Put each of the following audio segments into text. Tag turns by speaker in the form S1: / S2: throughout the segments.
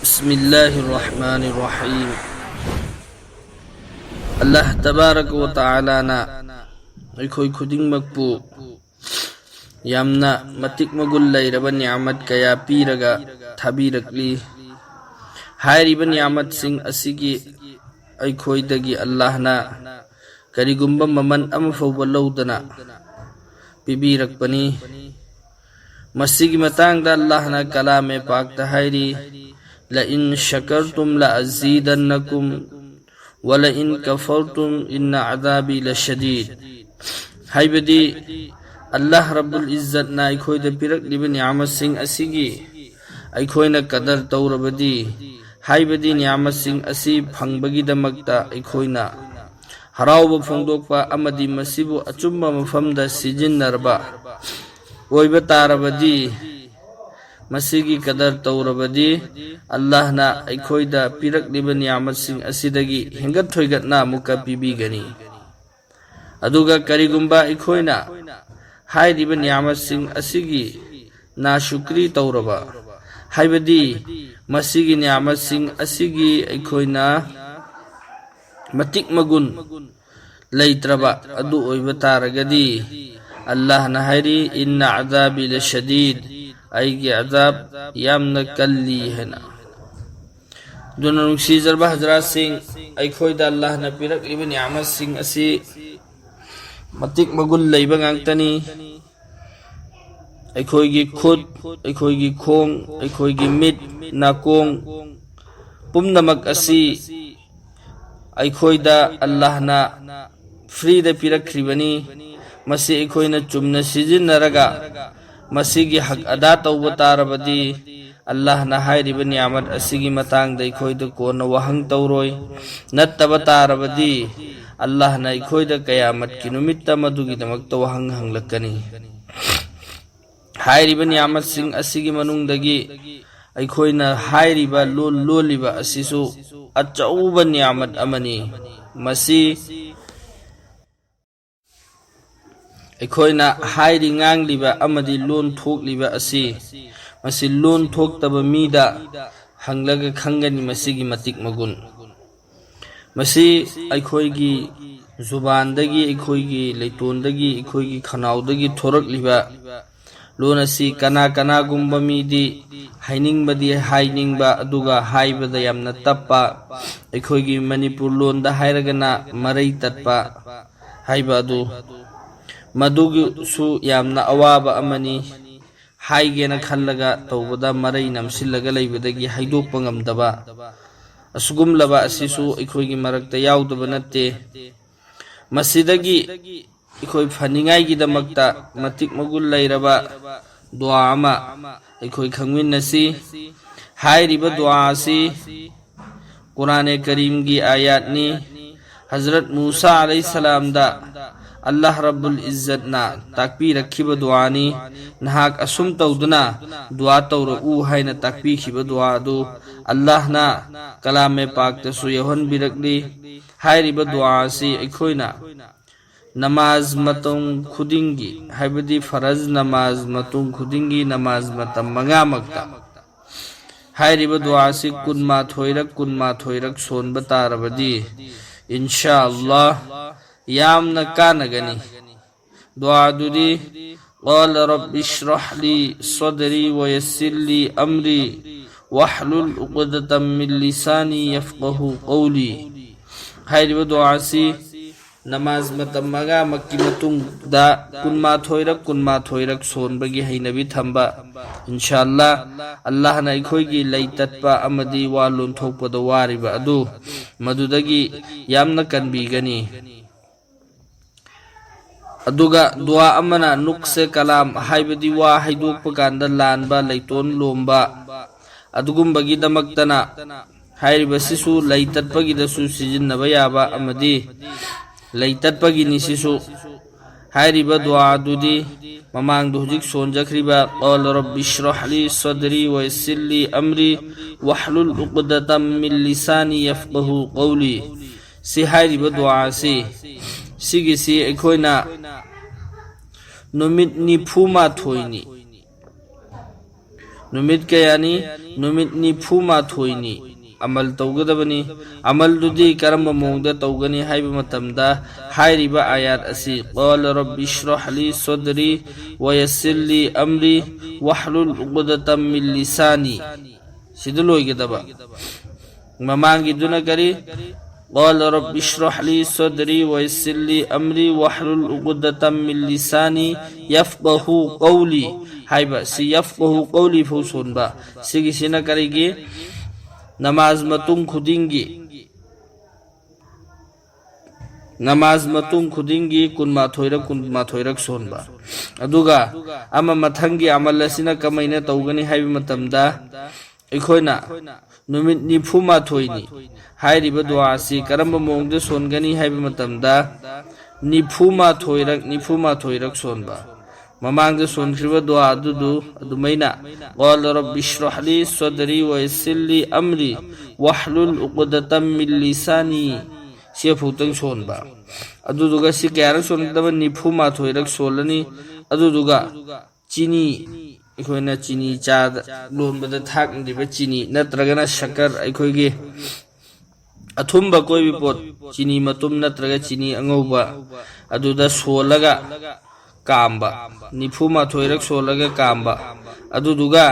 S1: बिस्मिल्लाहिर्रहमानिर्रहीम। अल्लाह तबारक व तआला ना अखोई खुदिंगमकपु यामना मतिक मगुल लैरबा नियामत कया पीरगा थाबीरकली। हायरिबा नियामत सिंह असिगी अखोईदगी अल्लाहना करिगुंबा ममन अमफौबा लौदना पिबीरकपनी। मसीगी मतांगदा अल्लाहना कलामे पाकता हायरी लइन शकरतुम लअज़ीदन्नकुम वलइन कफरतुम इन्न अज़ाबी लशदीद। हाइबदी अल्लाह रब्बुल इज्जत ना अखोईदा पिरकलिबा नियामत सिंह असिगी अखोईना कदर तौरबदी हाइबदी नियामत सिंह असि फंगबगीदमक्ता अखोईना हराउबा फोंदोकपा अमदी मसिबु अचुम्बा मफमदा सिजिन्नरबा ओइबा तारबदी मसीगी कदर तौरबदी अल्लाह ना अखोईदा पिरकलिबा नियामत सिंह असिदगी हिंगत थोइगतना मुका पिबीगनी। अदुगा करिगुंबा अखोईना हायरिबा नियामत सिंह असिगी नाशुक्री तौरबा हाइबदी मसीगी नियामत सिंह असिगी अखोईना मतिक मगुन लैत्रबा अदु ओइबा तारगदी अल्लाह ना हायरी इन्ना अज़ाबी लशदीद आईगे अजाब यामना कल्ली है ना। दुना नुक्सीजरबा हजरात सिंह अखोईदा अल्लाह ना पिरकलिबा नियामत सिंह असी मतिक मगुल लैबा गांगतनी। अखोईगी खुद अखोईगी खोंग अखोईगी मिट नाकोंग पुमनमक असी अखोईदा अल्लाह ना फ्रीदा पिरकरिबनी। मसी अखोईना चुमना सिजिन्नरगा मसीगी हक अदा तौबा तारबदी अल्लाह ना हायरिबा नियामत असिगी मतांगदा अखोईदा कोना वहंग तौरोय नत्तबा तारबदी अल्लाह ना अखोईदा कयामत की नुमित्ता मदुगीदमक्ता वहंग हंगलक्कनी। हायरिबा नियामत सिंह असिगी मनुंगदगी अखोईना हायरिबा लोल लोलिबा असिसु अचौबा नियामत अमनी। मसी अखोईना हायरि ngangliba amadi loan thokliba asi masi loan thoktaba mida hanglaga khangani masigi matik magun। मसी अखोईगी जुबानदगी अखोईगी लेतोनदगी अखोईगी खनाउदगी थोरकलिबा लोन असी कना कना गुंबा मीदी हाइनिंगबदी हाइनिंगबा अदुगा हाइबदा यामना तप्पा अखोईगी मणिपुर लोनदा हायरगना मरई तत्पा हाइबा अदु मदुगुसु यामना अवाबा अमनी हाइगेना खल्लगा तौबदा मरई नमसिल्लगा लैबदगी हाइदोकपा ngamdaba असुगुमलबा असिसु अखोईगी मरक्ता याउदबा नत्ते। मसिदगी अखोई फनिंगाइगिदमक्ता मतिक मगुल लैरबा दुआ अमा अखोई खंगमिन्नसी। हायरिबा दुआ असि कुरान करीम की आयातनी। हजरत मूसा अलैहिस्सलाम दा अल्लाह रब्बुल इज्जत ना ताकपी रखिबा दुआनी नहाक असुम तौदना दुआ तौरऊ हायना ताकपीखिबा दुआ अदु अल्लाह ना कलामे पाकतसु यहन बिरकली। हायरिबा दुआ असि अखोईना नमाज मतुंग खुदिंगी हायबदी फरज नमाज मतुंग खुदिंगी नमाज मतम मंगामक्ता हायरिबा दुआ असि कुनमा थोइरक सोनबा तारबदी इंशाअल्लाह यामना कानगनी। दुआ दुदी क़ाल रब्बि इश्रह ली सदरी व यस्सिर ली अमरी वहलुल उक़दतम मिन लिसानी यफ़क़हू क़ौली। हायरिबा दुआ असि नमाज मतम मगा मक्की मतुंगदा कुनमा थोइरक सोनबगी हैनबी थंबा इंशाअल्लाह अल्लाह ना अखोईगी लैतत्पा अमदी वा लोंथोकपदा वारिबा अदु मदुदगी यामना कनबीगनी। अदुगा दुआ अमना नुक्से कलाम हाइबदी वा हाइदोकपा कांदा लानबा लैतोन लोमबा अदुगुंबगीदमक्तना हायरिबसिसु लैतत्पगीदसु सिजिन्नबा याबा अमदी लैतत्पगिनी सिसु। हायरिबा दुआ दुदी ममांगदु हुजिक सोनजखरिबा क़ाल रब्बि इश्रह ली सदरी व यस्सिर ली अमरी वहलुल उक़दतम मिन लिसानी यफ़क़हू क़ौली। सि हायरिबा दुआ सि सिगिसी अखोईना नुमित निफुमा थोइनी नुमित कयानी नुमित निफु माथोइनी अमल तौगदबनी अमल दुदी करम मोंगदा तौगनी हाइब मतमदा हाइरिबा आयात असि क़ाल रब्बि इश्रह ली सदरी व यस्सिर ली अमरी वहलुल उक़दतम मिन लिसानी सिदु लोइगदबा ममांगी दुना करी क़ाल रब्बि इश्रह ली सदरी व यस्सिर ली अमरी वहलुल उक़दतम मिन लिसानी यफ़क़हू क़ौली हाइबा सि यफ़क़हू क़ौली फौसोनबा सिगिसिना करेगी नमाज मतुंग खुदिंगी कुनमाथोइरक सोनबा अदुगा अमा मथंगी अमल असिना कमैना तौगनी हाइबा मतमदा अखोइना नुमित निफु माथोइनी हाइरिबा दुआ असि करम मोंगदे सोनगनी हाइबा मतमदा निफु माथोइरक सोनबा ममांग सोनख्रिबा दुआ अदुमैना क़ाल रब्बि इश्रह ली सदरी व यस्सिर ली अमरी वहलुल उक़दतम मिन लिसानी से फुतंग सोनबा अदुदुगा सि क्यारक सोनदबा निफु माथोइरक सोलनी अदुदुगा चीनी अखोइना चीनी चा लोनबदा थाकनिबा चीनी नत्रगना शक्कर अखोइगे अथुंबा कोई भी पोट चीनी मतुम नत्रगा चीनी अंगौबा अदुदा सोलगा कामबा निफु माथोइरक सोलगा कामबा अदुदुगा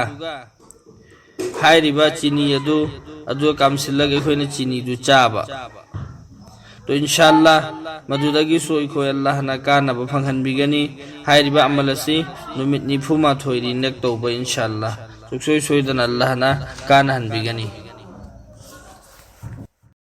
S1: हाइरिबा चीनी अदु कामसिलगा अखोइना चीनी दु चाबा तो इंशाअल्लाह मदुदगी सोई को अल्लाह ना कानबा फंगहनबिगनी हाइरिबा अमल असि नुमित निफु माथोइरी नेक तौबा इंशाअल्लाह सुक्सोई सोइदन अल्लाह ना कानहनबिगनी।